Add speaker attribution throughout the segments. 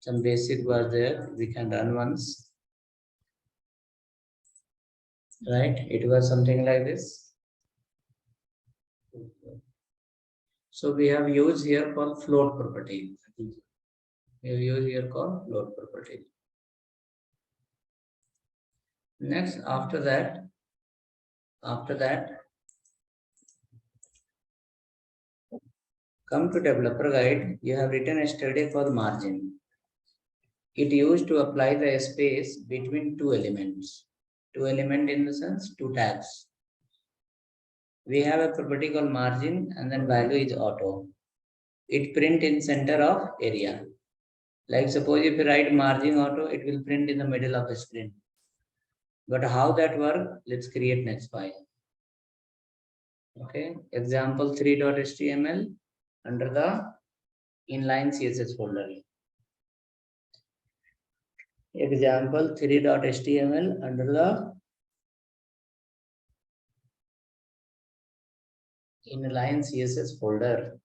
Speaker 1: Some basic was there. We can run once. Right? It was something like this. So we have used here called float property. We have used here called float property. Next, after that, come to developer guide. You have written yesterday called margin. It used to apply the space between two elements. Two element in the sense two tags. We have a property called margin and then value is auto. It print in center of area. Like suppose if you write margin auto, it will print in the middle of the screen. But how that work? Let's create next file. Okay, example 3.html under the inline CSS folder. Example 3.html under the inline CSS folder.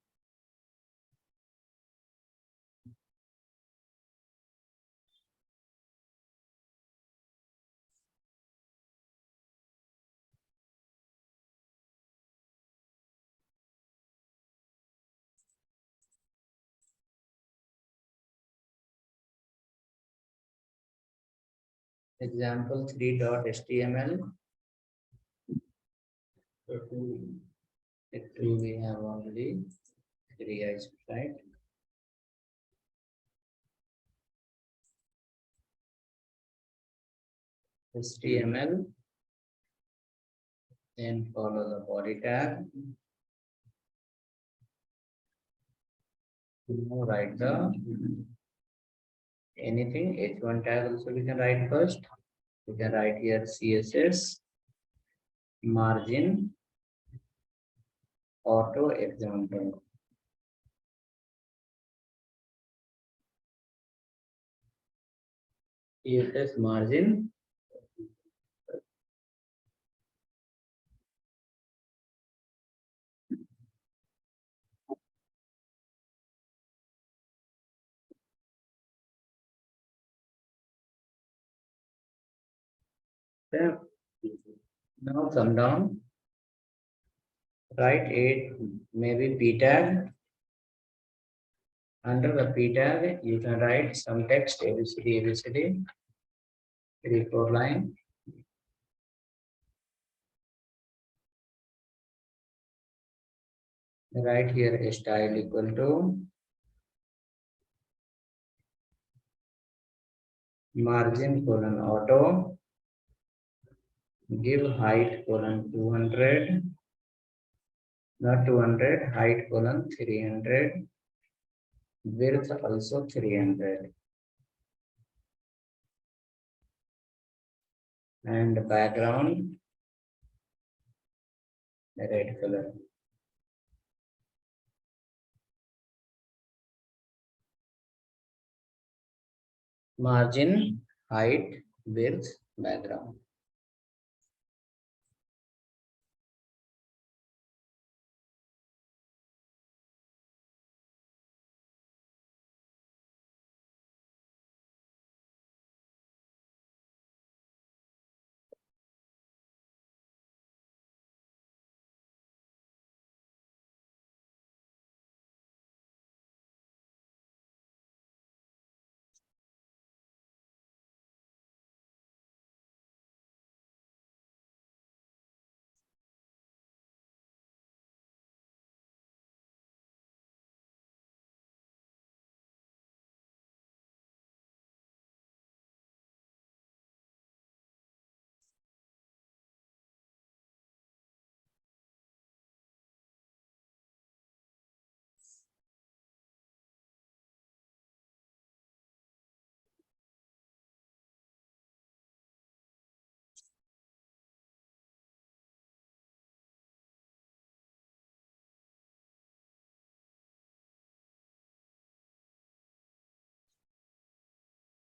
Speaker 1: Example 3.html. Two we have already created, right? HTML, then follow the body tag. Now write the anything h1 tag also we can write first. We can write here CSS margin auto example. CSS margin then now come down, write it maybe p tag. Under the p tag you can write some text ABCD 3-4 line. Write here a style equal to margin colon auto, give height colon 200, not 200, height colon 300, width also 300, and background red color. Margin, height, width, background.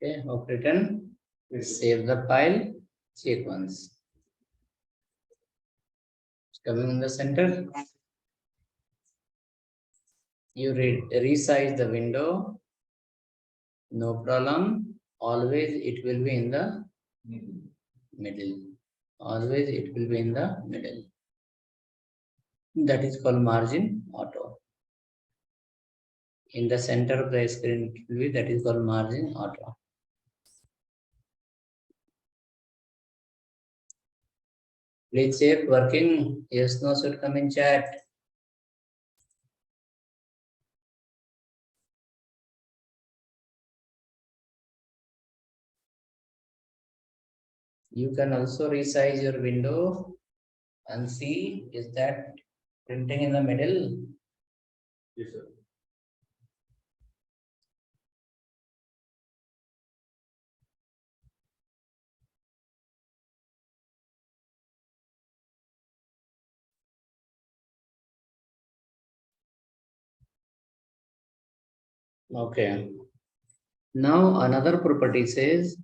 Speaker 1: Okay, hope written. Save the file, check once. It's coming in the center. You resize the window No problem. Always it will be in the middle. Always it will be in the middle. That is called margin auto. In the center of the screen it will be, that is called margin auto. Please check working. Yes, no should come in chat. You can also resize your window and see, is that printing in the middle? Yes, sir. Okay. Now another property says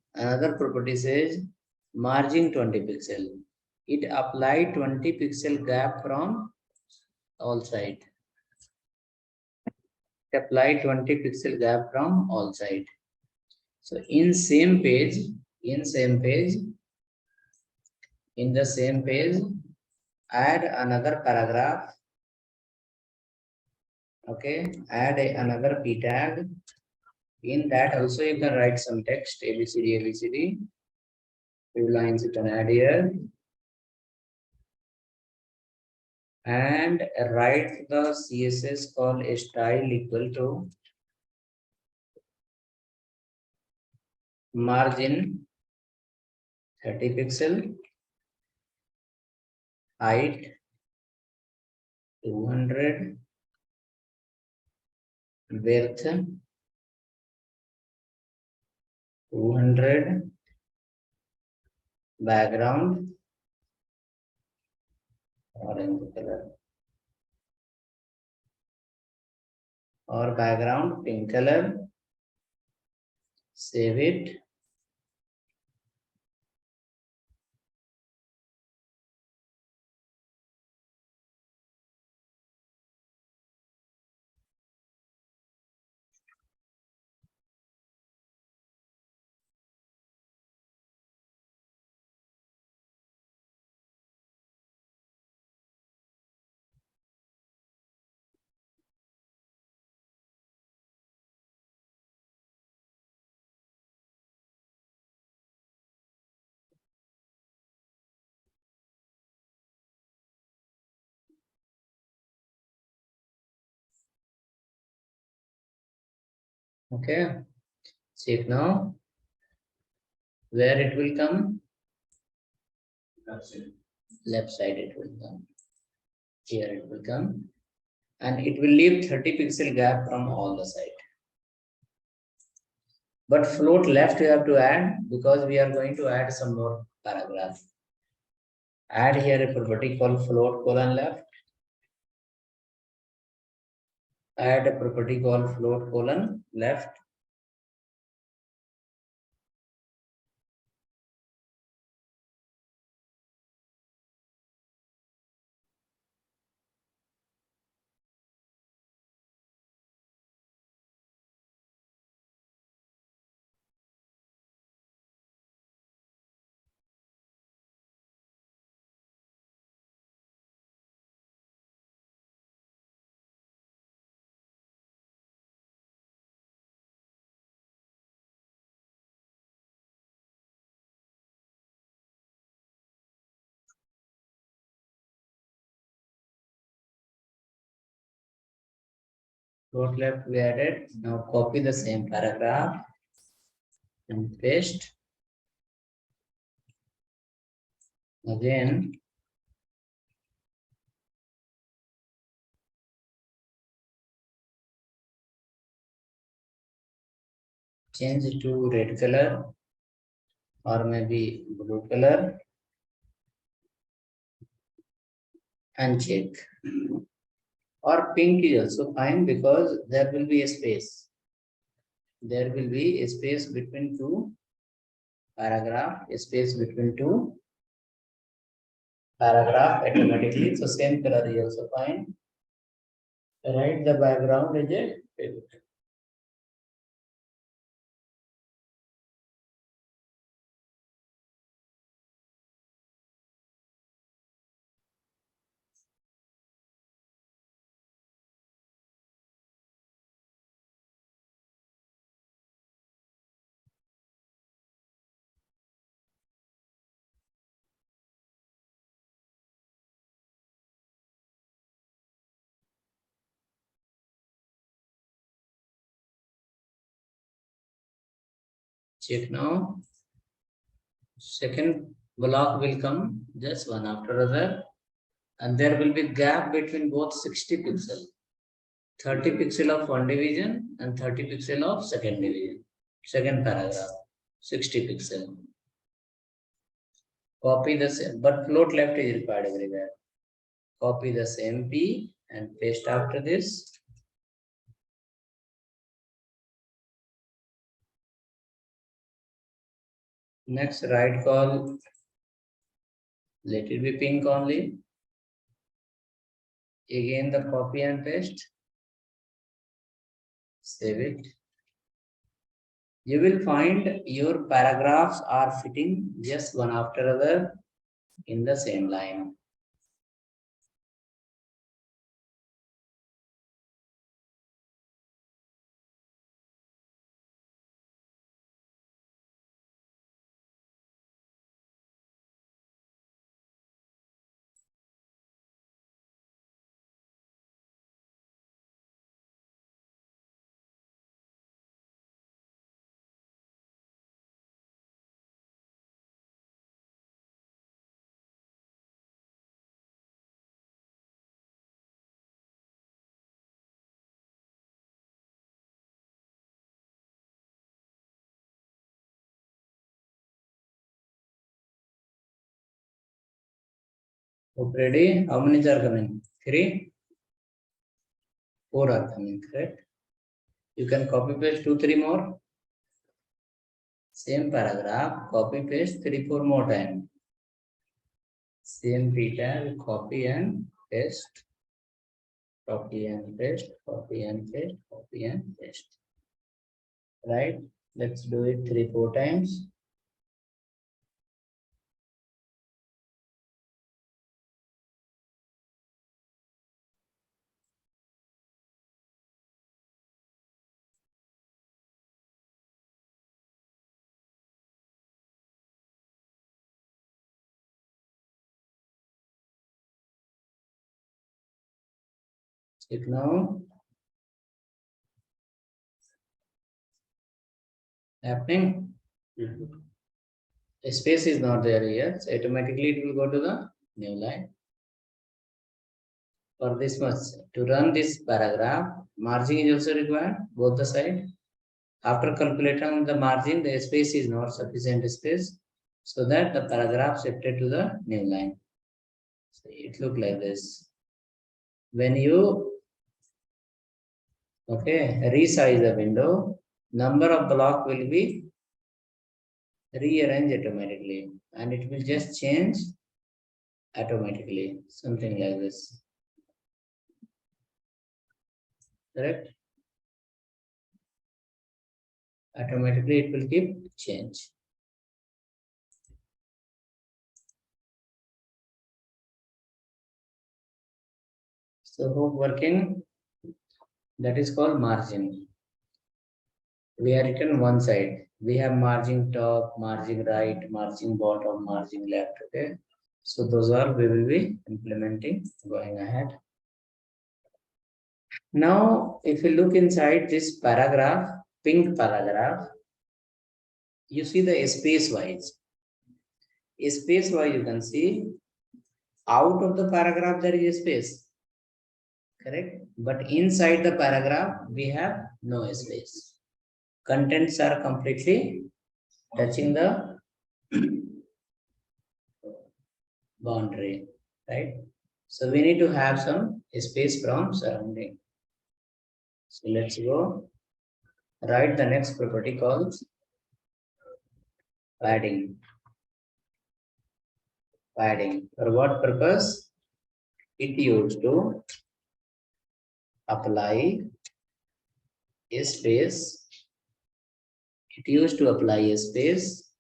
Speaker 1: margin 20 pixel. It apply 20 pixel gap from all side. It apply 20 pixel gap from all side. So in same page, in the same page, add another paragraph. Okay, add another p tag. In that also you can write some text, ABCD. Few lines you can add here. And write the CSS called a style equal to margin 30 pixel, height 200, width 200, background orange color or background pink color. Save it. Okay, check now where it will come. Left side it will come. Here it will come, and it will leave 30 pixel gap from all the side. But float left you have to add, because we are going to add some more paragraph. Add here a property called float colon left. Add a property called float colon left. Float left we added. Now copy the same paragraph and paste. Again, change it to red color or maybe blue color and check. Or pink is also fine, because there will be a space. There will be a space between two paragraph, a space between two paragraph automatically. So same color is also fine. Write the background as a pink. Check now. Second block will come just one after other, and there will be gap between both 60 pixel. 30 pixel of one division and 30 pixel of second division. Second paragraph, 60 pixel. Copy the same, but float left is required everywhere. Copy the same P and paste after this. Next, right call, let it be pink only. Again, the copy and paste. Save it. You will find your paragraphs are fitting just one after other in the same line. Hope ready? How many are coming? 3? 4 are coming, correct? You can copy paste 2, 3 more. Same paragraph, copy paste 3, 4 more times. Same P tab, copy and paste. Copy and paste, copy and paste, copy and paste. Right? Let's do it 3, 4 times. Check now. Happening? A space is not there here, so automatically it will go to the new line. For this much, to run this paragraph, margin is also required, both the side. After calculating the margin, the space is not sufficient space, so that the paragraph shifted to the new line. So it look like this. When you resize the window, number of block will be rearranged automatically, and it will just change automatically, something like this. Correct? Automatically it will keep change. So hope working. That is called margin. We have written one side. We have margin top, margin right, margin bottom, margin left. Okay. So those are we will be implementing going ahead. Now, if you look inside this paragraph, pink paragraph, you see the space wise. Space wise, you can see out of the paragraph there is a space. Correct? But inside the paragraph, we have no space. Contents are completely touching the boundary, right? So we need to have some space from surrounding. So let's go. Write the next property called padding. Padding. For what purpose? It used to apply a space. It used to apply a space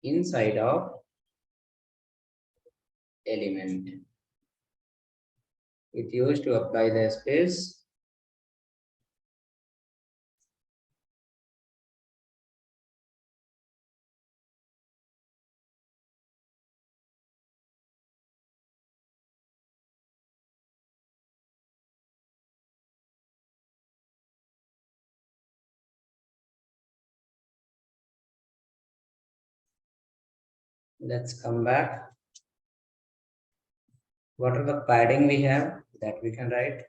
Speaker 1: inside of element. It used to apply the space Let's come back. What are the padding we have that we can write?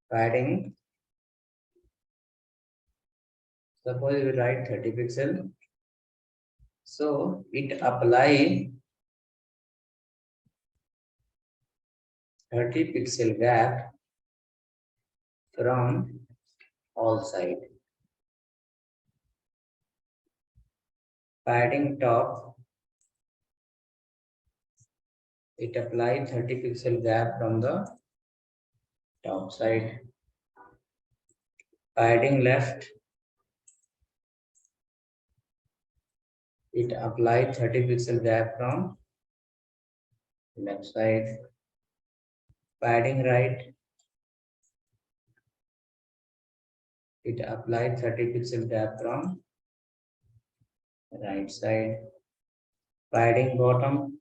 Speaker 1: Padding. Suppose we write 30 pixel. So it apply 30 pixel gap from all side. Padding top, it apply 30 pixel gap from the top side. Padding left, it apply 30 pixel gap from left side. Padding right, it apply 30 pixel gap from right side. Padding bottom,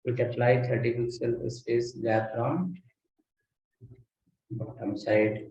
Speaker 1: it apply 30 pixel space gap from bottom side.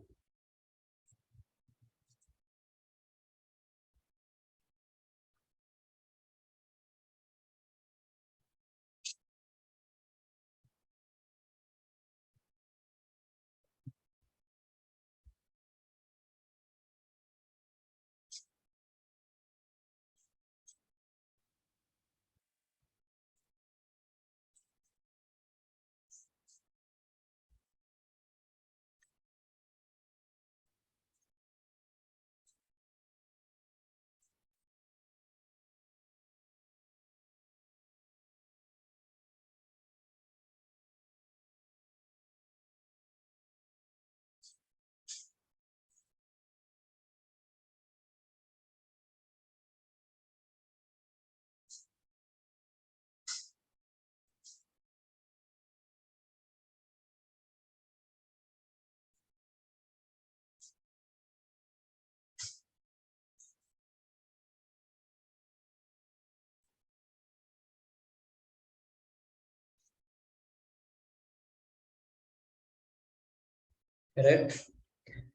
Speaker 1: Correct.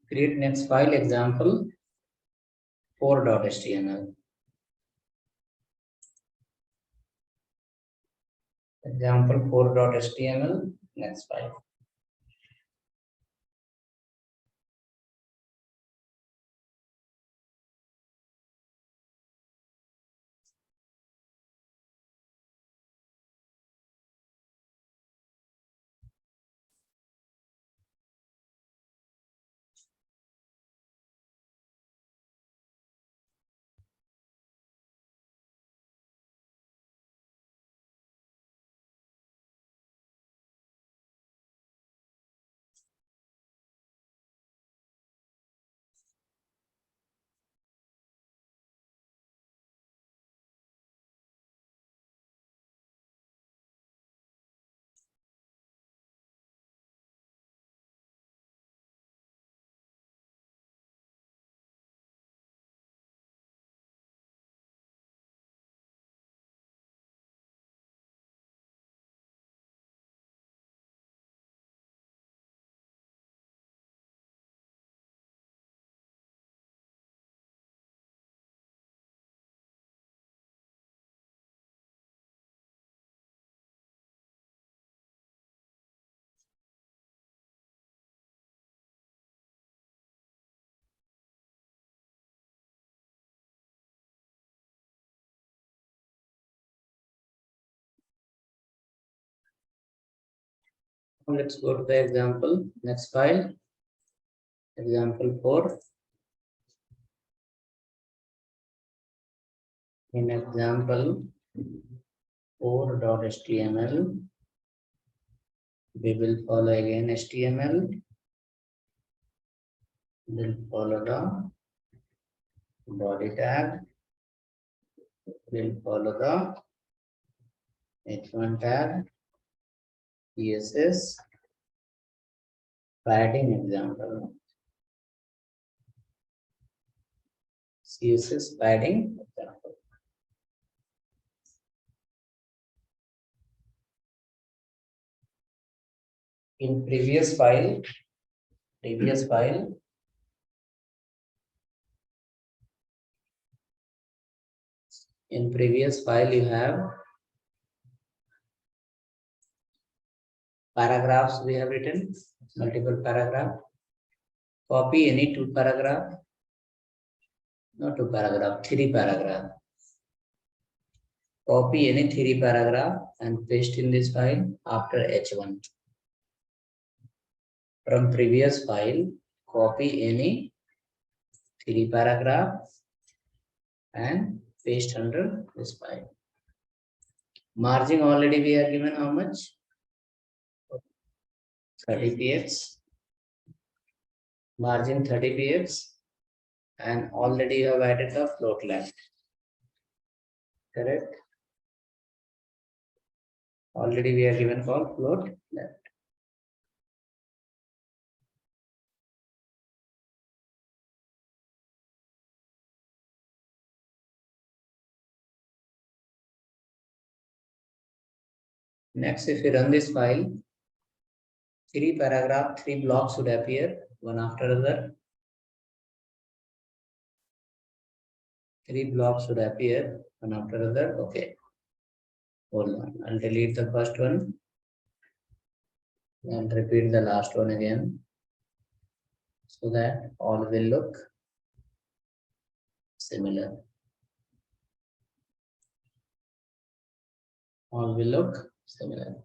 Speaker 1: Create next file example 4.html. Example 4.html, next file. Now let's go to the example, next file, example 4. In example 4.html, we will follow again HTML, will follow the body tag, will follow the h1 tag, CSS, padding example, CSS padding example. In previous file, In previous file, you have paragraphs we have written, multiple paragraph. Copy any two paragraph, not two paragraph, three paragraph. Copy any three paragraph and paste in this file after H1. From previous file, copy any three paragraph and paste under this file. Margin already we are given how much? 30 px. Margin 30 px. And already you have added the float left. Correct? Already we are given for float left. Next, if we run this file, three paragraph, three blocks should appear, one after another. Three blocks should appear, one after another. Okay. Hold on. I'll delete the first one and repeat the last one again so that all will look similar. All will look similar.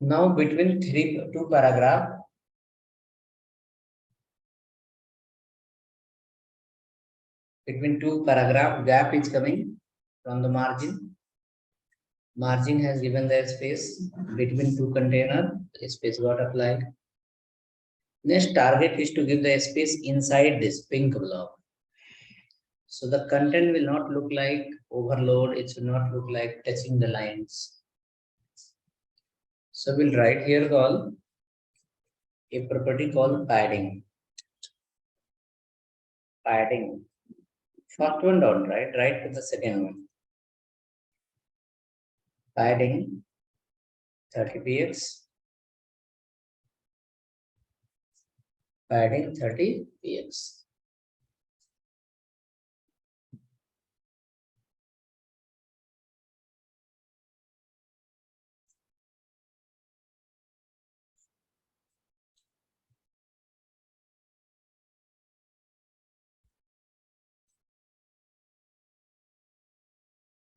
Speaker 1: Now between two paragraph, gap is coming from the margin. Margin has given the space between two container, space got applied. Next target is to give the space inside this pink block. So the content will not look like overload, it will not look like touching the lines. So we'll write here called a property called padding. Padding. First one don't write, write to the second one. Padding 30 px. Padding 30 px.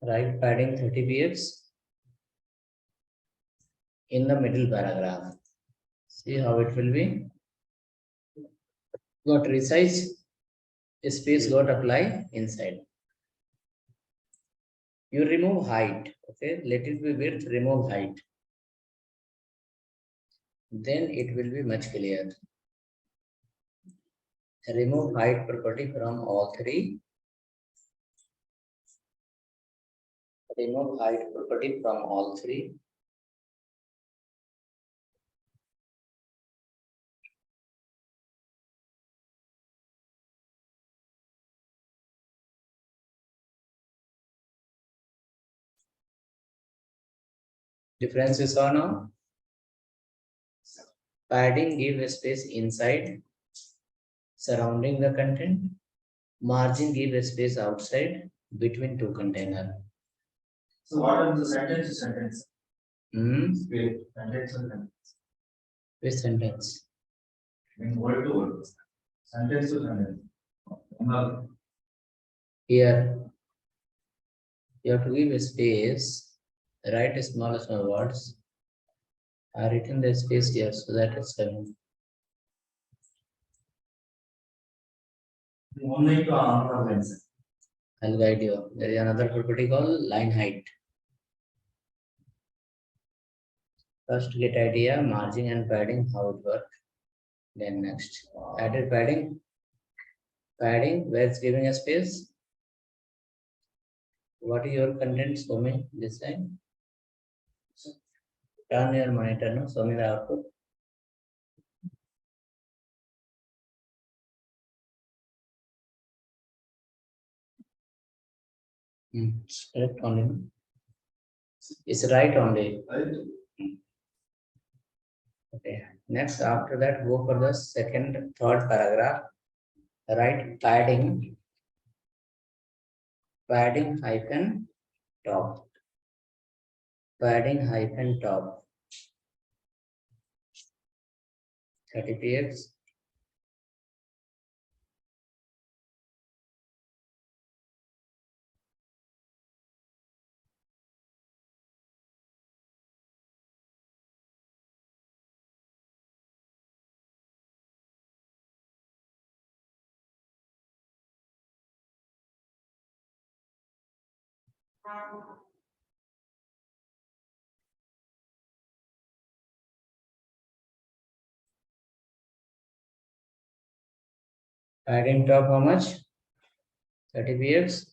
Speaker 1: Write padding 30 px in the middle paragraph. See how it will be. Got resize, space got apply inside. You remove height, okay? Let it be width, remove height. Then it will be much clearer. Remove height property from all three. Remove height property from all three. Difference is on now. Padding give a space inside, surrounding the content. Margin give a space outside, between two container.
Speaker 2: So what is the sentence?
Speaker 1: Wait,
Speaker 2: Sentence.
Speaker 1: which sentence?
Speaker 2: In word to word. Sentence to sentence.
Speaker 1: Here, you have to give a space, write a small words. I written the space here so that it's coming.
Speaker 2: Only to another lens.
Speaker 1: I'll guide you. There is another property called line height. First get idea, margin and padding, how it works. Then next, added padding. Padding, where it's giving a space. What is your content? Show me this time. Turn your monitor, no? Show me the output. It's correct only. It's right only.
Speaker 2: Right?
Speaker 1: Okay. Next, after that, go for the second, third paragraph. Write padding hyphen top. Padding hyphen top. 30 px. Padding top how much? 30 px.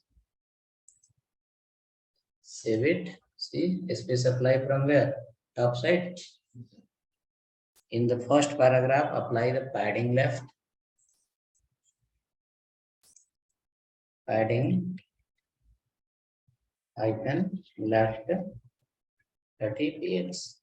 Speaker 1: Save it. See, space apply from where? Top side. In the first paragraph, apply the padding left. Padding hyphen left 30 px.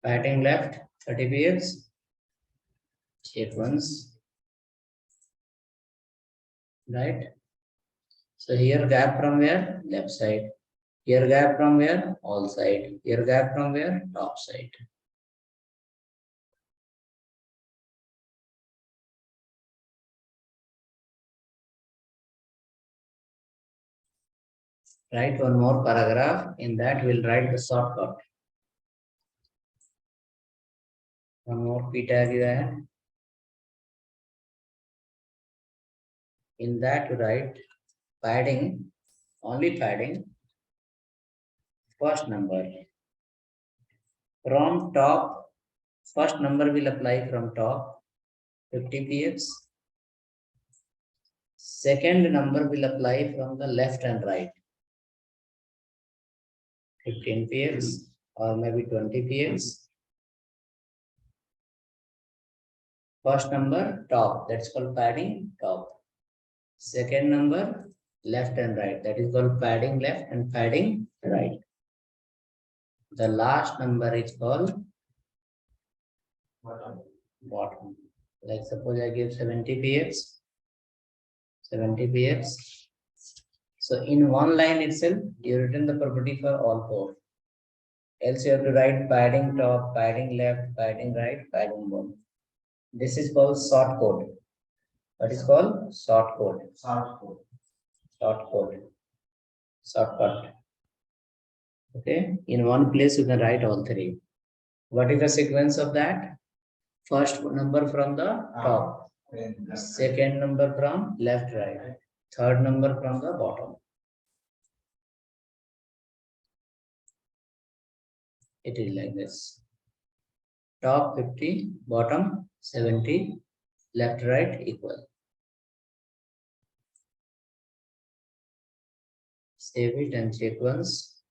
Speaker 1: Padding left 30 px. Check once. Right. So here gap from where? Left side. Here gap from where? All side. Here gap from where? Top side. Write one more paragraph. In that we'll write the shortcut. One more p tag there. In that you write padding, only padding, first number. From top, first number will apply from top, 50 px. Second number will apply from the left and right, 15 px or maybe 20 px. First number top, that's called padding top. Second number left and right, that is called padding left and padding right. The last number is called bottom. Like suppose I give 70 px, 70 px. So in one line itself, you written the property for all four. Else you have to write padding top, padding left, padding right, padding bottom. This is called short code. What is called? Short code.
Speaker 2: Short code.
Speaker 1: Short code. Shortcut. Okay. In one place you can write all three. What is the sequence of that? First number from the top. Second number from left, right. Third number from the bottom. It is like this. Top 50, bottom 70, left, right equal. Save it and check once.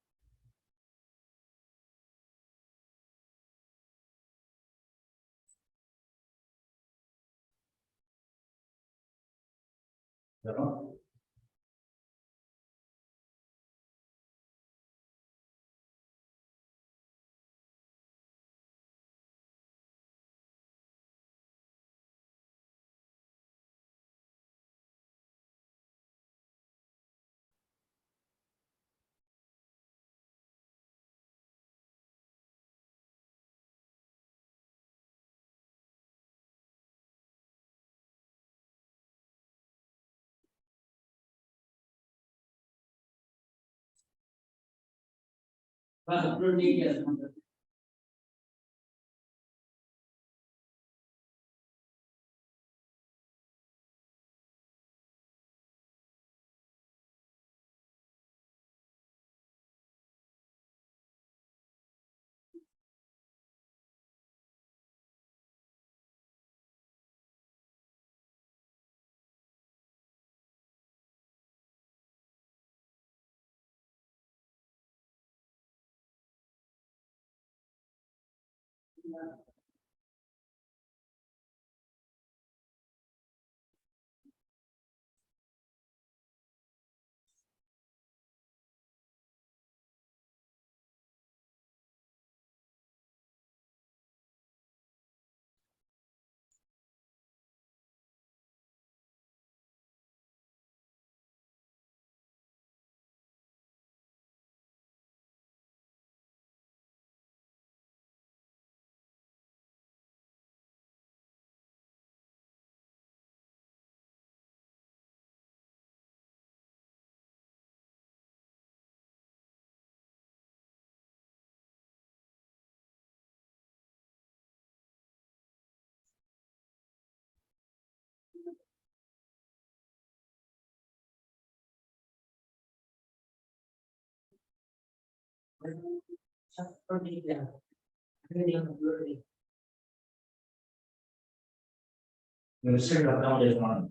Speaker 2: Website account use ಮಾಡೋದು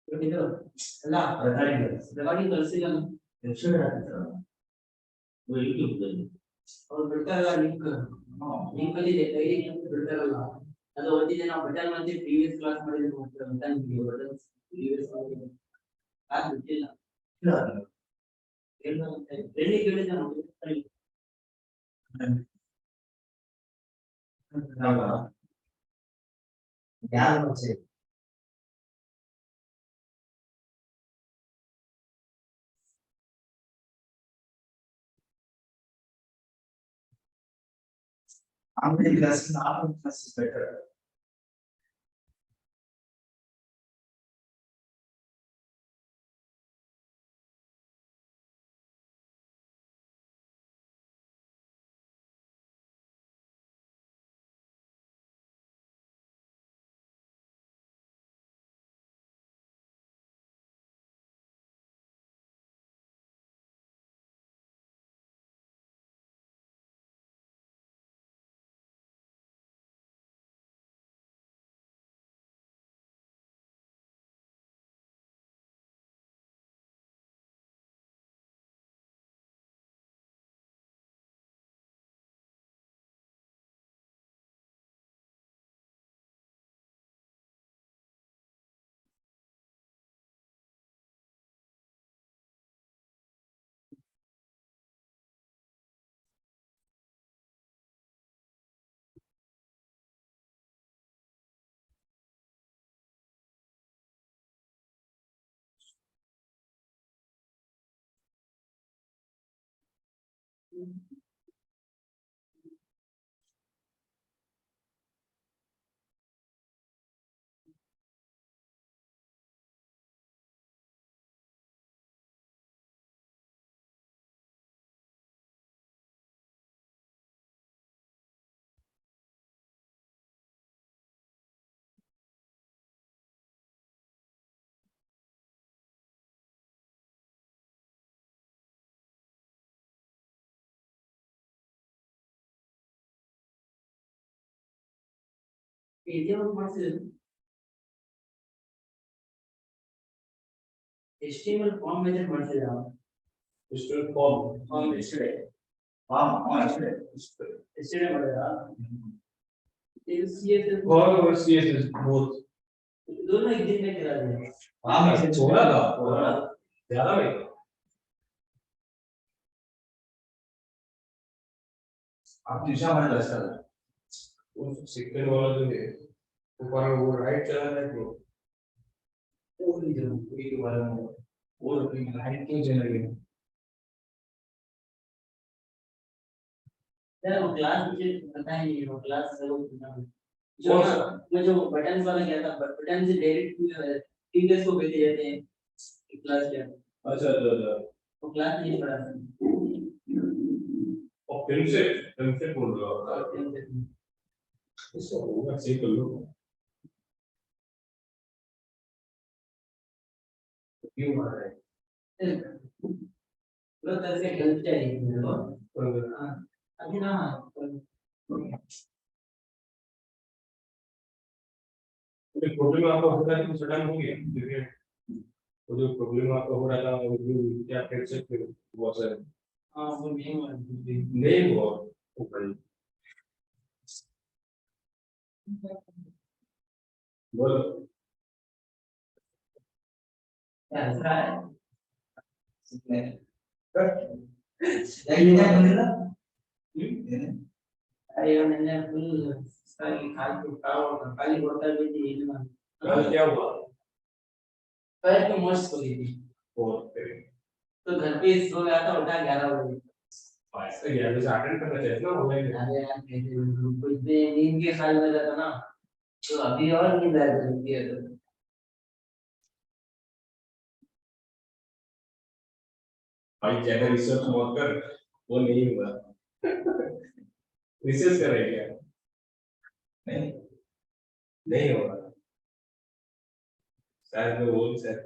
Speaker 2: ಇದು ಅಲ್ಲ recording ಕಳಿಸಿಲ್ಲ website ಹಾಕಿದ್ರು YouTube ಅವ್ರು ಬಿಡ್ತಾರಲ್ಲ link link ಅಲ್ಲಿ daily link ಬಿಡ್ತಾರಲ್ಲ ಅದು ಓದಿದೆ ನಾವು button ಮತ್ತೆ ಪ್ರೀವಿಯಸ್ ಕ್ಲಾಸ್ ಮಾಡಿದ್ರು ಮತ್ತೆ ಬಟನ್ ಪ್ರೀವಿಯಸ್ ಕ್ಲಾಸ್ ಬಿಟ್ಟಿಲ್ಲ ಏನು ಟ್ರೈನಿಂಗ್ ಕೇಳಿದ ನಾವು ಯಾರು ಸರಿ ಆಮೇಲೆ class normal class is better HTML form method ಮಾಡ್ತಿದ್ರಾ HTML ಫಾರ್ಮ್ ಎಸ್ಟರ್ಡೇ ಎಸ್ಟರ್ಡೇ ಮಾಡಿದ್ರಾ ಇದು CSS और CSS both दोनों एक दिन में करा दिया हां मैसेज छोड़ा था ज्यादा भाई आप दिशा में दर्शा वो सेकंड वाला जो है ऊपर वो राइट चला है तो वो नहीं जरूर कोई के बारे में वो लाइन क्यों चल रही है सर वो क्लास मुझे पता ही नहीं वो क्लास जो मैं जो बटन वाला क्या था बटन से डायरेक्ट टीचर्स को भेजे जाते हैं क्लास क्या अच्छा वो क्लास नहीं पढ़ा और फिल्म से बोल रहा हो इसको होगा सही कर लो क्यों मार रहे हैं लोग कैसे गलत चाहिए हां अभी ना तो प्रॉब्लम आपको हो रहा है तो सडन हो गया देखिए वो जो प्रॉब्लम आपको हो रहा था वो क्या कर सकते हो बहुत सारे हां वो नहीं हुआ ऊपर बोलो क्या दूसरा है अरे मैंने फुल सारी खाली बोतल भी थी कल क्या हुआ कल तो मस्त हो गई थी तो घर पे सो गया था उठा 11 बजे ऐसे 11 बजे अटेंड करना चाहिए ना ऑनलाइन अरे यार कुछ भी नींद के ख्याल में रहता ना तो अभी और नींद आ रही है तो भाई ज्यादा रिसर्च मत कर वो नहीं हुआ रिसर्च कर रहे क्या नहीं नहीं होगा शायद वो शायद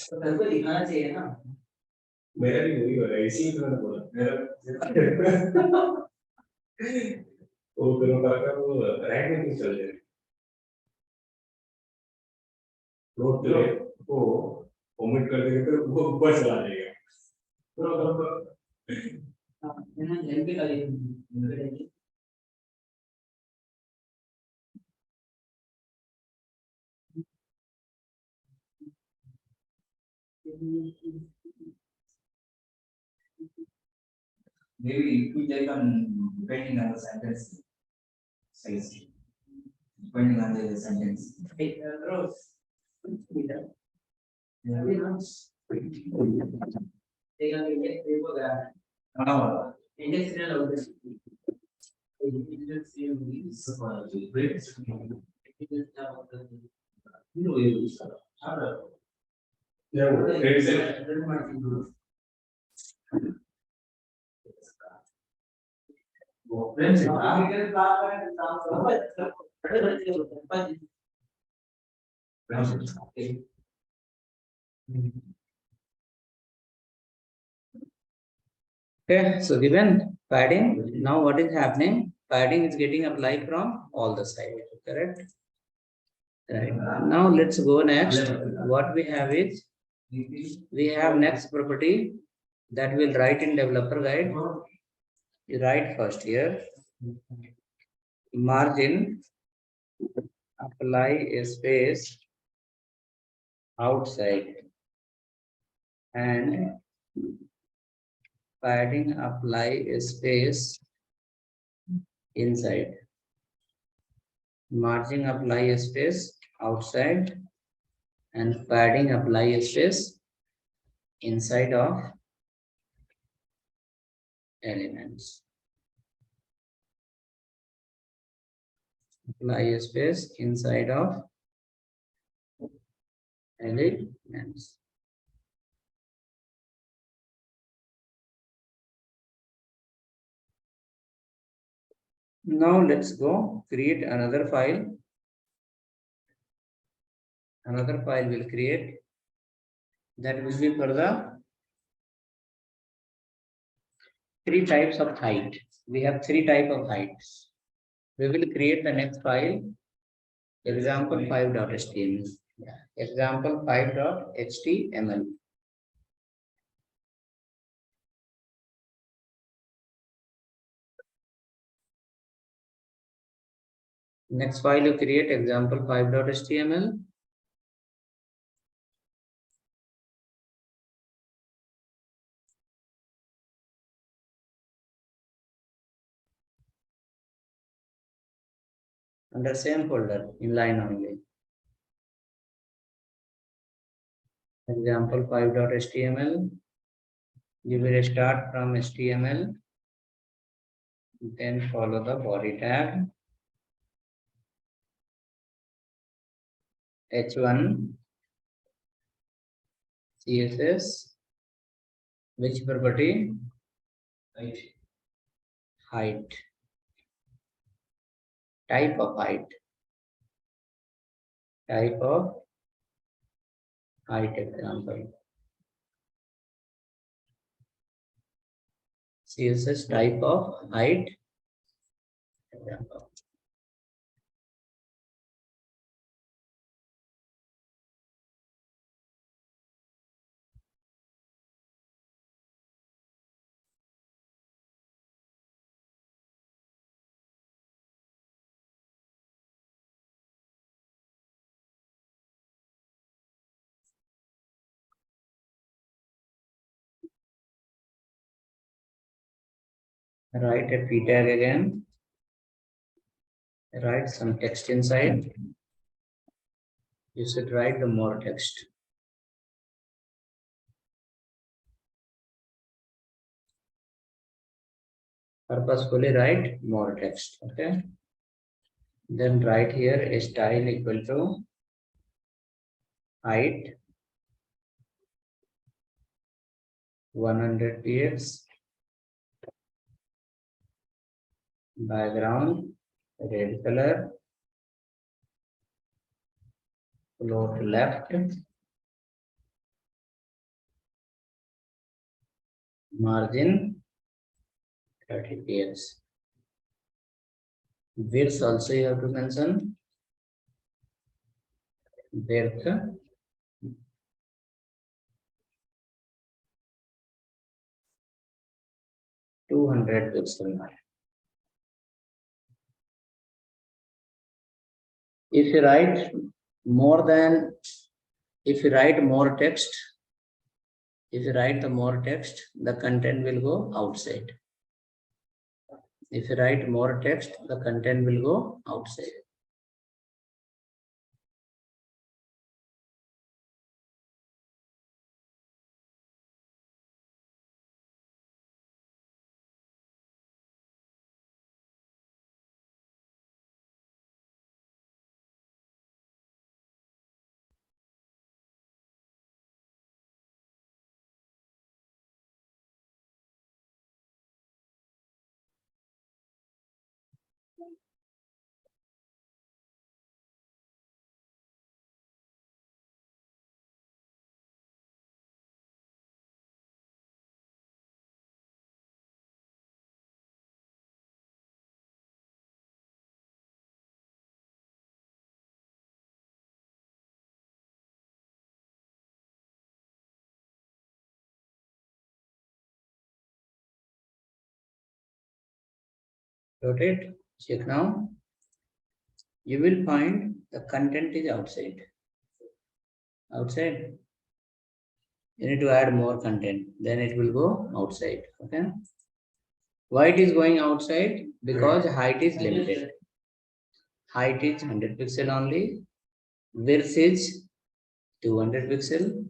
Speaker 2: तो घर को दिखाना चाहिए ना मेरा भी वही हो रहा है इसी तरह बोला मेरा वो करो का वो राइट में क्यों चल जाए नोट ले वो ओमिट कर देंगे तो वो ऊपर चला जाएगा मैंने जेल पे करी maybe it will take on depending on the sentence size, depending on the sentence. Hey, Rose.
Speaker 1: Okay, so given padding, now what is happening? Padding is getting applied from all the sides, correct? Right. Now let's go next. What we have is, we have next property that we'll write in developer guide. You write first here, margin, apply a space outside, and padding, apply a space inside. Margin, apply a space outside, and padding, apply a space inside of elements. Apply a space inside of elements. Now let's go create another file. Another file will create, that will be for the three types of height. We have three types of heights. We will create the next file, example5.html. Example5.html. Next file you create example5.html. Under same folder, inline only. Example5.html. You will start from HTML, then follow the body tag, H1, CSS, which property? Height. Type of height. Type of height example. CSS type of height example. Write a p tag again. Write some text inside. You should write the more text. Purposefully write more text. Okay. Then write here a style equal to height 100 px, background red color, float left, margin 30 px. Width also you have to mention. Width 200 pixel. If you write more than, if you write more text, if you write the more text, the content will go outside. If you write more text, the content will go outside. Got it? Check now. You will find the content is outside. Outside. You need to add more content. Then it will go outside. Okay. Why it is going outside? Because height is limited. Height is 100 pixel only. Width is 200 pixel.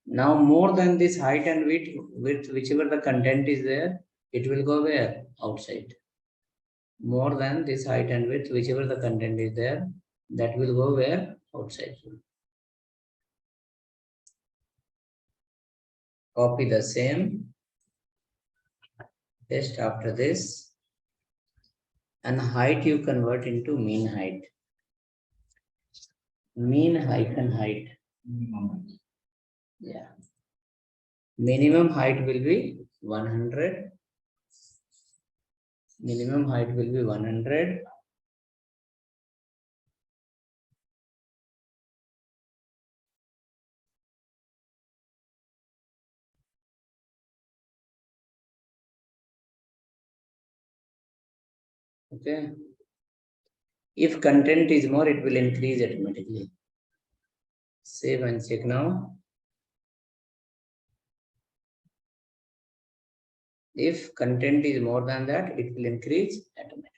Speaker 1: Now more than this height and width, whichever the content is there, it will go where? Outside. More than this height and width, whichever the content is there, that will go where? Outside. Copy the same, paste after this, and height you convert into mean height. Mean hyphen height. Yeah. Minimum height will be 100. Minimum height will be 100. Okay. If content is more, it will increase automatically. Save and check now. If content is more than that, it will increase automatically.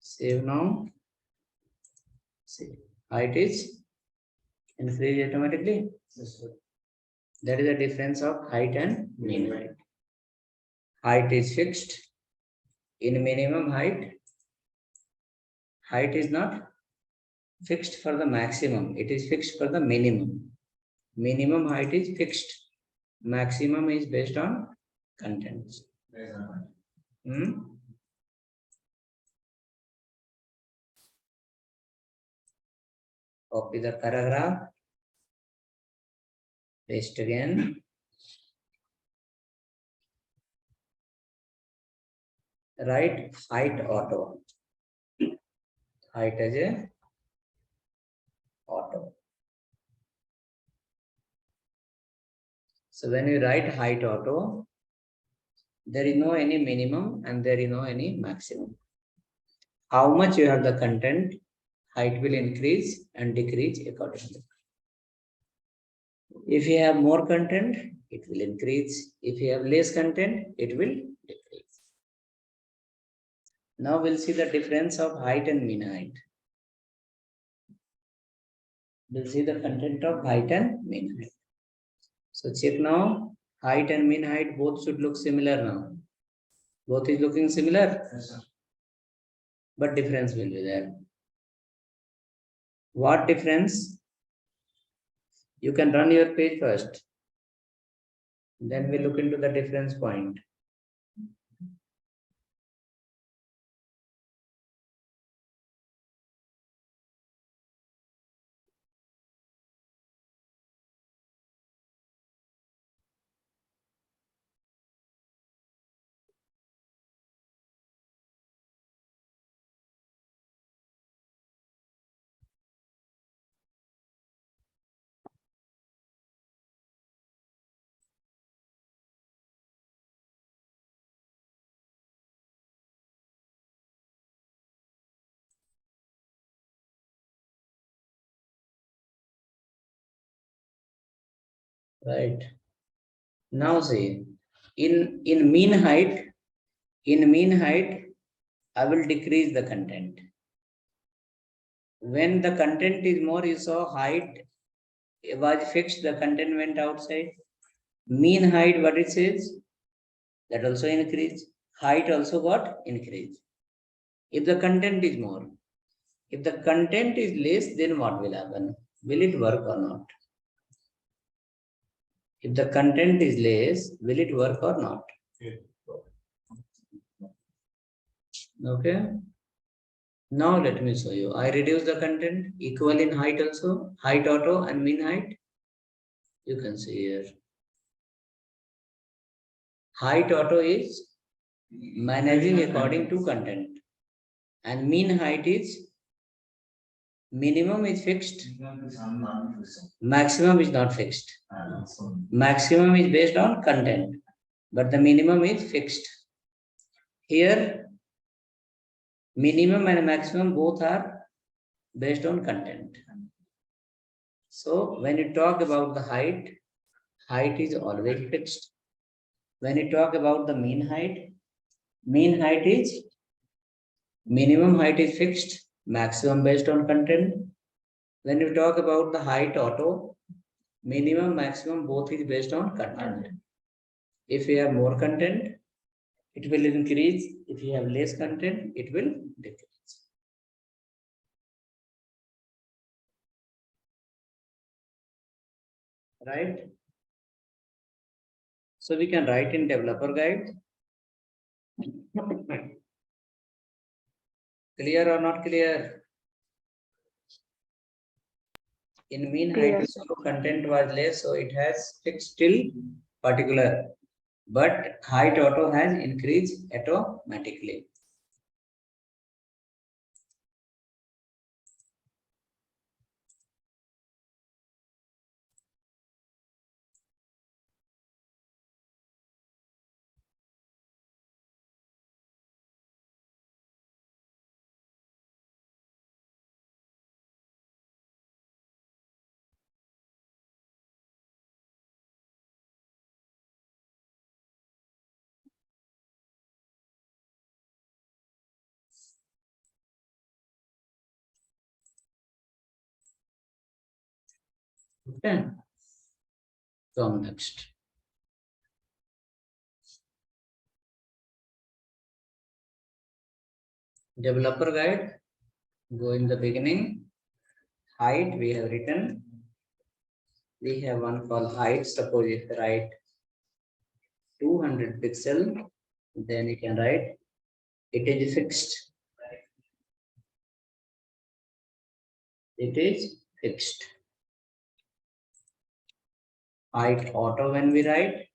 Speaker 1: Save now. See, height is increased automatically. That is the difference of height and mean height. Height is fixed. In minimum height, height is not fixed for the maximum. It is fixed for the minimum. Minimum height is fixed. Maximum is based on contents. Copy the paragraph. Paste again. Write height auto. Height as a auto. So when you write height auto, there is no any minimum and there is no any maximum. how much you have the content, height will increase and decrease accordingly. If you have more content, it will increase. If you have less content, it will decrease. Now we'll see the difference of height and mean height. We'll see the content of height and mean height. So check now, height and mean height both should look similar now. Both is looking similar, but difference will be there. What difference? You can run your page first. Then we look into the difference point. Right. Now see, in mean height, I will decrease the content. When the content is more, you saw height was fixed, the content went outside. Mean height, what it says, that also increase. Height also got increased. If the content is more, if the content is less, then what will happen? Will it work or not? If the content is less, will it work or not? Okay. Now let me show you. I reduce the content equal in height also, height auto and mean height. You can see here. Height auto is managing according to content, and mean height is minimum is fixed, maximum is not fixed. Maximum is based on content, but the minimum is fixed. Here, minimum and maximum both are based on content. So when you talk about the height, height is always fixed. When you talk about the mean height is minimum height is fixed, maximum based on content. When you talk about the height auto, minimum, maximum both is based on content. If you have more content, it will increase. If you have less content, it will decrease. Right? So we can write in developer guide. Clear or not clear? In mean height, so content was less, so it has fixed till particular. But height auto has increased automatically. Okay. Come next. Developer guide. Go in the beginning. Height we have written. We have one called height. Suppose if you write 200 pixel, then you can write it is fixed. It is fixed. Height auto when we write,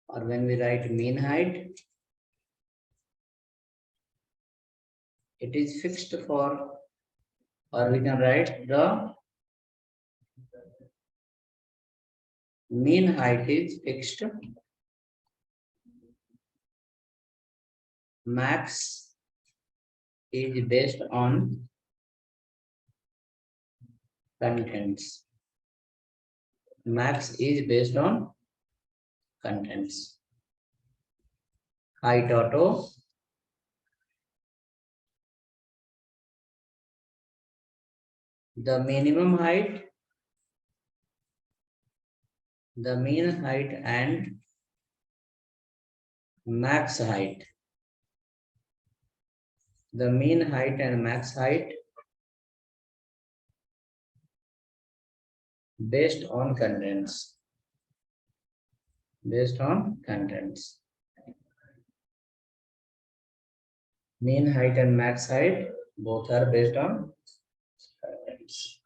Speaker 1: or when we write mean height, it is fixed for, or we can write the mean height is fixed, max is based on contents. Max is based on contents. Height auto. The minimum height, the mean height and max height. The mean height and max height based on contents. Based on contents. Mean height and max height both are based on contents.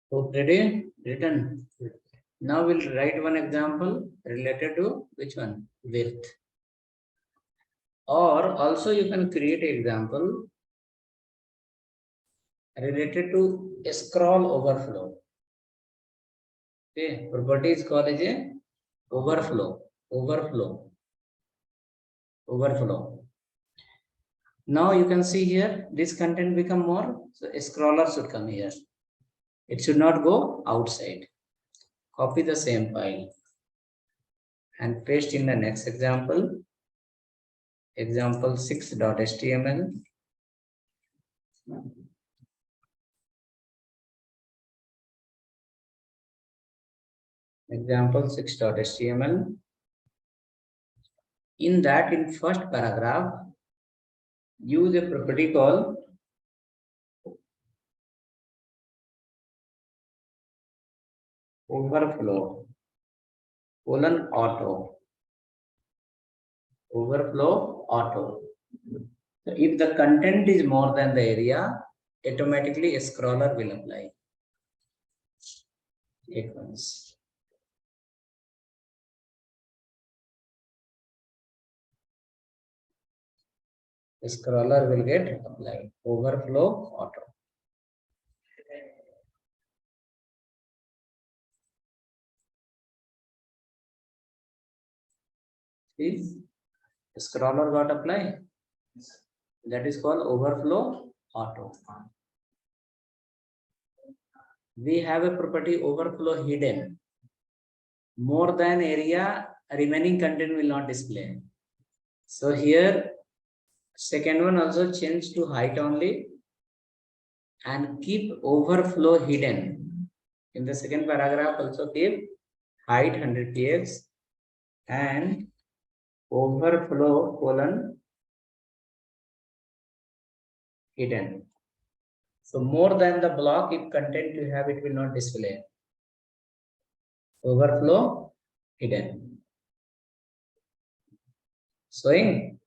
Speaker 1: So ready? Written. Now we'll write one example related to which one? Width. Or also you can create an example related to a scroll overflow. Okay, property is called as a overflow. Overflow. Overflow. Now you can see here this content become more, so a scroller should come here. It should not go outside. Copy the same file and paste in the next example. Example 6.html. Example 6.html. In that, in first paragraph, use a property called overflow (auto). Overflow auto. So if the content is more than the area, automatically a scroller will apply. It once. The scroller will get applied. Overflow auto. See, the scroller got applied. That is called overflow auto. We have a property overflow hidden. More than area, remaining content will not display. So here, second one also change to height only and keep overflow hidden. In the second paragraph also keep height 100 px and overflow colon hidden. So more than the block, if content you have, it will not display. Overflow hidden. Showing.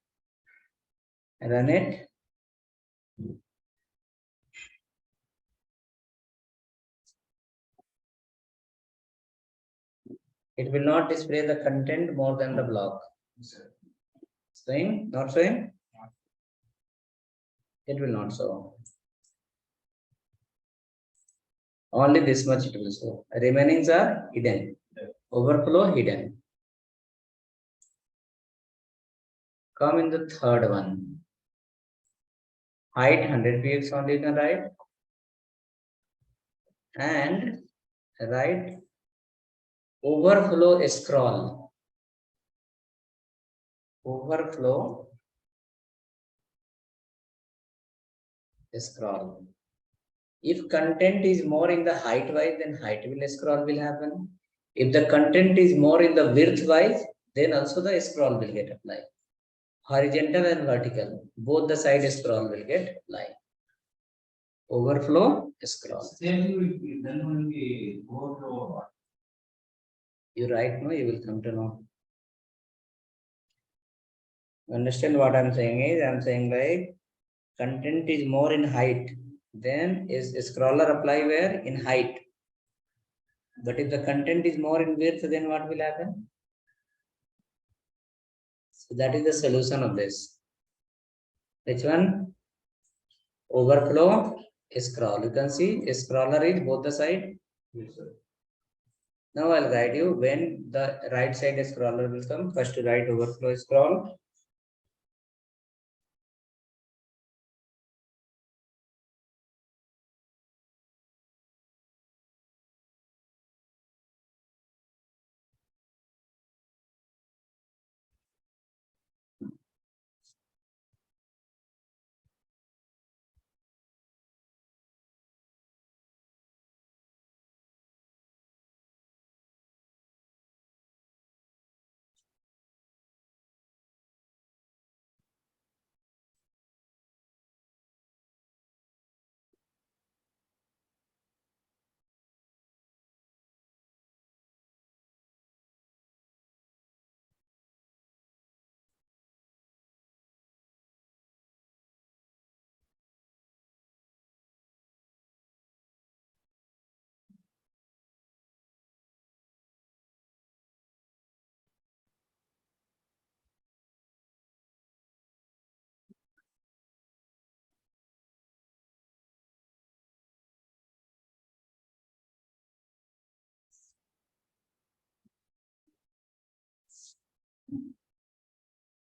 Speaker 1: Run it. It will not display the content more than the block. Showing? Not showing? It will not show. Only this much it will show. Remainings are hidden. Overflow hidden. Come in the third one. Height 100 px only you can write. And write overflow scroll. Overflow scroll. If content is more in the height wise, then height will scroll will happen. If the content is more in the width wise, then also the scroll will get applied. Horizontal and vertical, both the side scroll will get applied. Overflow scroll.
Speaker 2: Same will be done when we overflow.
Speaker 1: You write no, you will come to know. Understand what I'm saying is, I'm saying like content is more in height, then is scroller apply where? In height. But if the content is more in width, then what will happen? So that is the solution of this. Which one? Overflow scroll. You can see a scroller is both the side.
Speaker 2: Yes, sir.
Speaker 1: Now I'll guide you when the right side scroller will come. First to write overflow scroll.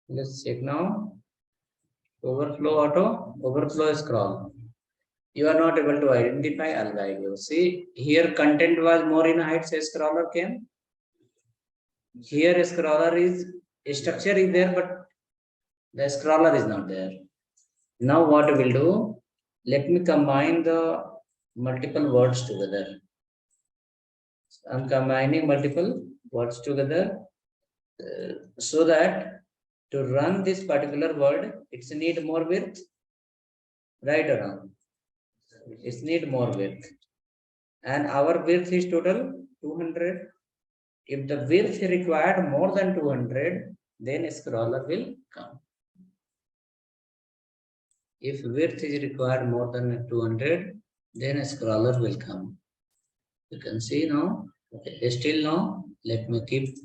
Speaker 1: Let's check now. Overflow auto, overflow scroll. You are not able to identify, I'll guide you. See, here content was more in height, say scroller came. Here scroller is, structure is there, but the scroller is not there. Now what we will do, let me combine the multiple words together. I'm combining multiple words together so that to run this particular word, it's need more width, right or wrong? It's need more width. And our width is total 200. If the width required more than 200, then scroller will come. If width is required more than 200, then scroller will come. You can see now. Okay, still now, let me keep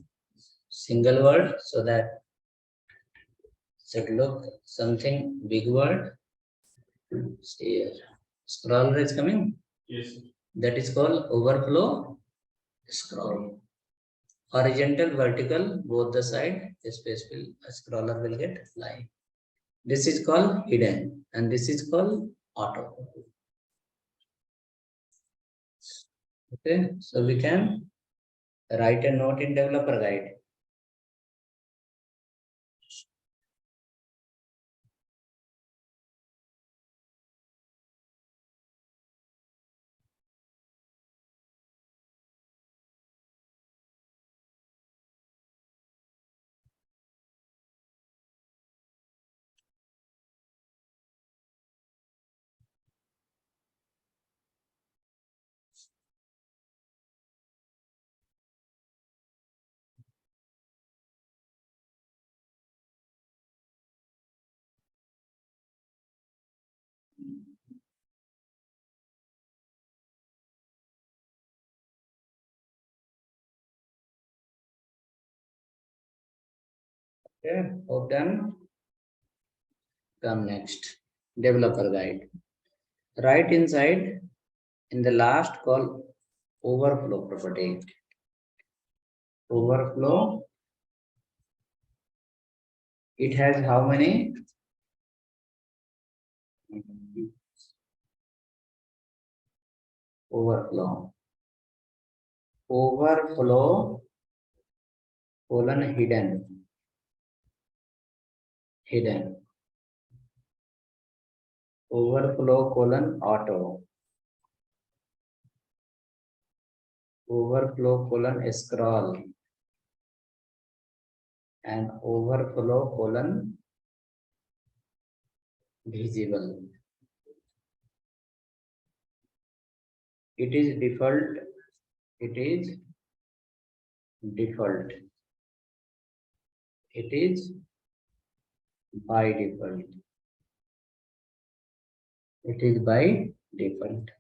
Speaker 1: single word so that should look something big word. See here. Scroller is coming.
Speaker 2: Yes.
Speaker 1: That is called overflow scroll. Horizontal, vertical, both the side, space will scroller will get applied. This is called hidden and this is called auto. Okay, so we can write a note in developer guide. Okay, hope done. Come next, developer guide. Right inside in the last call overflow property. Overflow, it has how many? Overflow. Overflow colon hidden. Hidden. Overflow colon auto. Overflow colon scroll. And overflow colon visible. It is default. It is default. It is by default. It is by default.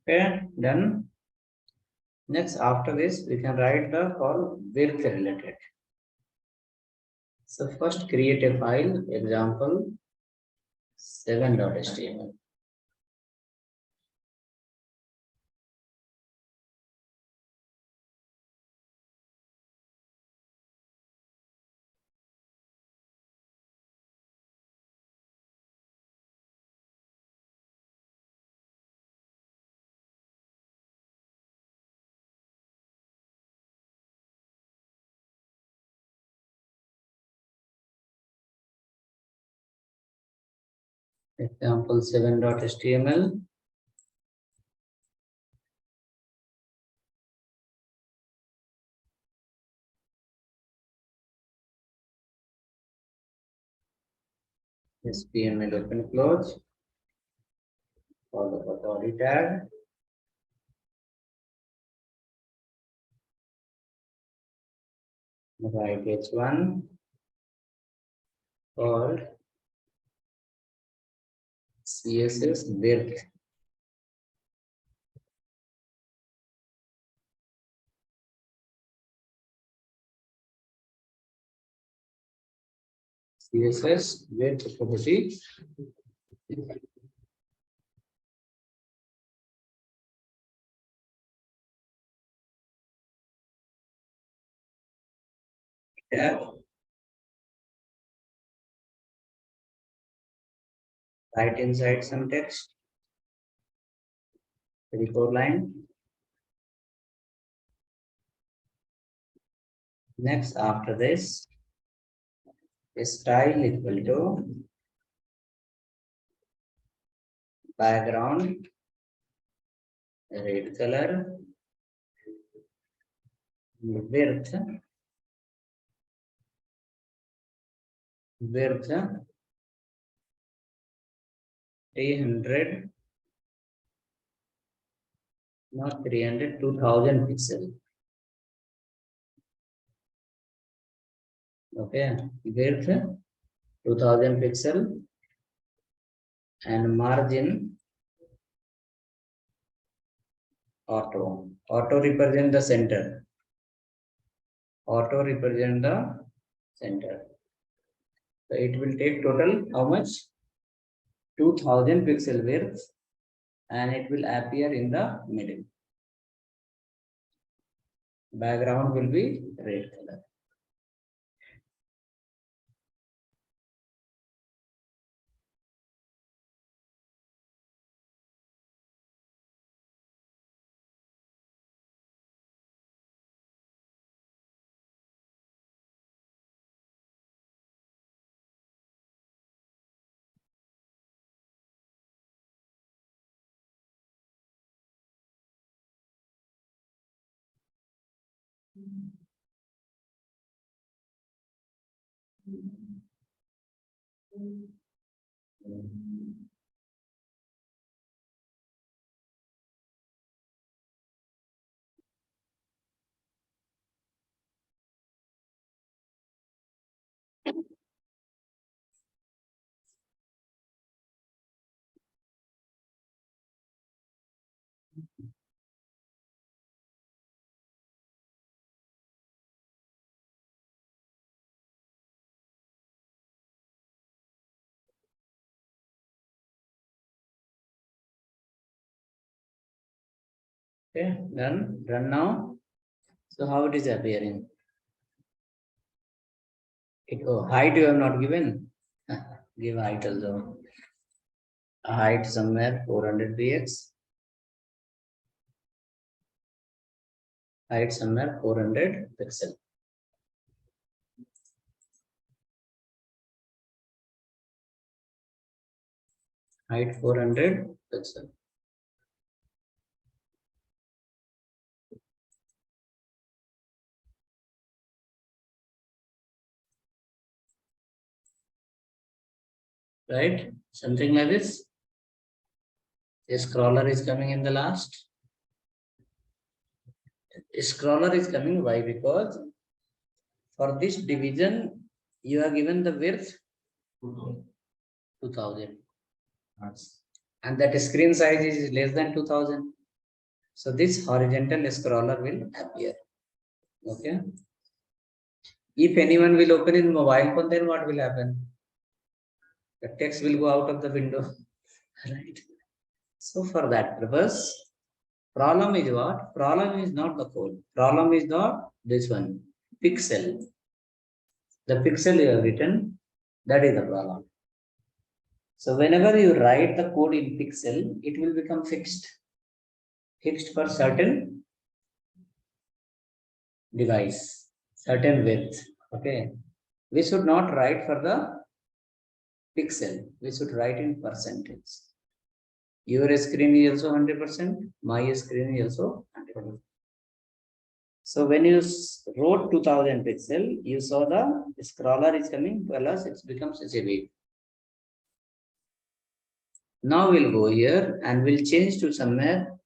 Speaker 1: Okay, done. Next, after this, we can write the call width related. So first create a file, example 7.html. Example 7.html. HTML open close. Follow the body tag. Write h1 called CSS width. CSS width property. Tab. Write inside some text. 34 line. Next, after this, style equal to background red color, width 300, not 300, 2000 pixel. Okay, width 2000 pixel, and margin auto. Auto represent the center. Auto represent the center. So it will take total how much? 2000 pixel width, and it will appear in the middle. Background will be red color. Okay, done. Run now. So how it is appearing? Height you have not given. Give height also. Height somewhere 400 px. Height somewhere 400 pixel. Height 400 pixel. Right? Something like this. A scroller is coming in the last. A scroller is coming. Why? Because for this division, you are given the width 2000. And that screen size is less than 2000. So this horizontal scroller will appear. Okay. If anyone will open in mobile phone, then what will happen? The text will go out of the window. Right. So for that purpose, problem is what? Problem is not the code. Problem is not this one. Pixel. The pixel you have written, that is the problem. So whenever you write the code in pixel, it will become fixed. Fixed for certain device, certain width. Okay. We should not write for the pixel. We should write in percentage. Your screen is also 100%. My screen is also 100%. So when you wrote 2000 pixel, you saw the scroller is coming, plus it becomes such a big. Now we'll go here and we'll change to somewhere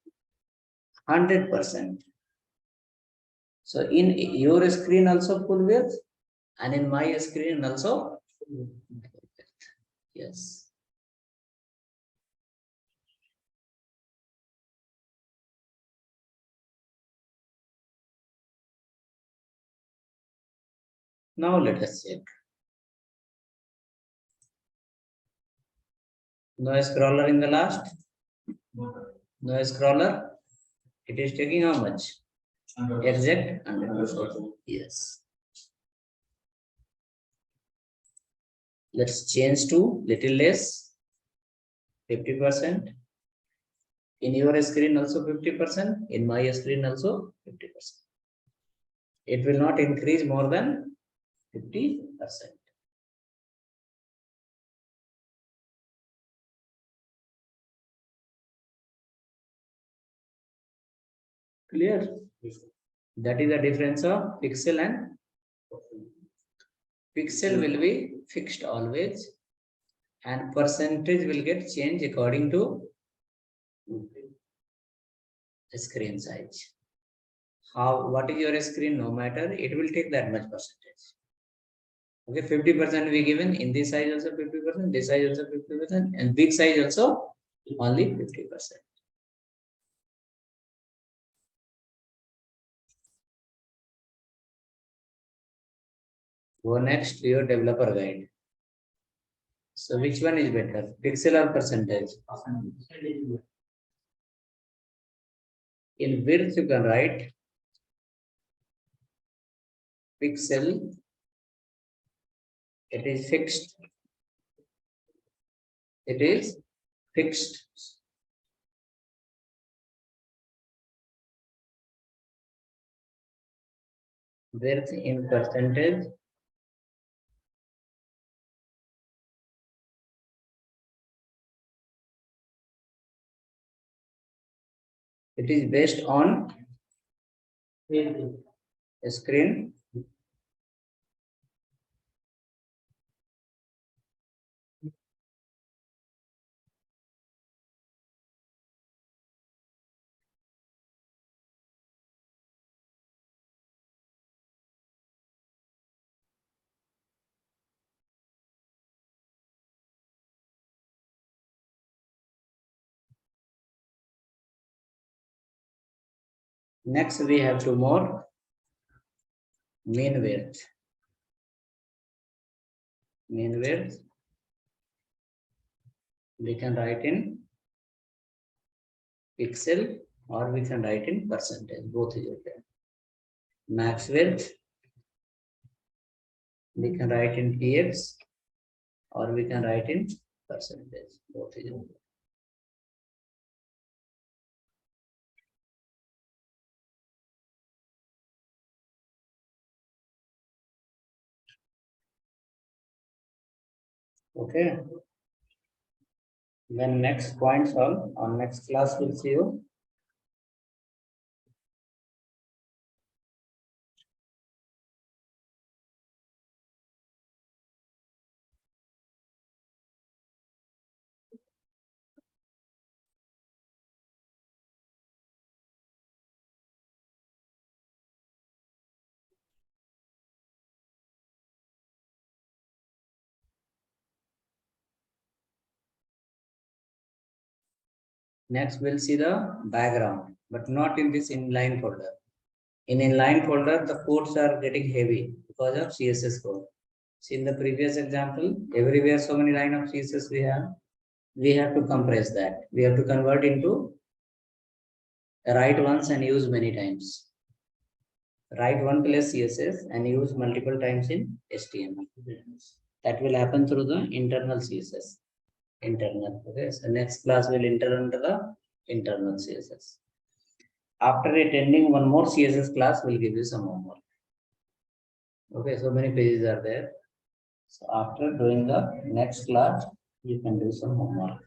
Speaker 1: 100%. So in your screen also full width, and in my screen also full width. Yes. Now let us check. No scroller in the last. No scroller. It is taking how much? Exact 100%. Yes. Let's change to little less, 50%. In your screen also 50%. In my screen also 50%. It will not increase more than 50%. Clear? That is the difference of pixel and pixel will be fixed always, and percentage will get changed according to screen size. What is your screen? No matter, it will take that much percentage. Okay, 50% we given in this size also 50%, this size also 50%, and big size also only 50%. Go next to your developer guide. So which one is better, pixel or percentage? In width you can write pixel, it is fixed. It is fixed. Width in percentage, it is based on screen. Next we have two more, mean width. Mean width we can write in pixel or we can write in percentage, both is okay. Max width we can write in px or we can write in percentage, both is okay. Okay. Then next point solve. On next class we'll see you. Next we'll see the background, but not in this inline folder. In inline folder, the codes are getting heavy because of CSS code. See in the previous example, everywhere so many line of CSS we have to compress that. We have to convert into write once and use many times. Write one plus CSS and use multiple times in HTML. That will happen through the internal CSS. Internal. Okay. So next class will enter into the internal CSS. After attending one more CSS class, we'll give you some homework. Okay, so many pages are there. So after doing the next class, you can do some homework.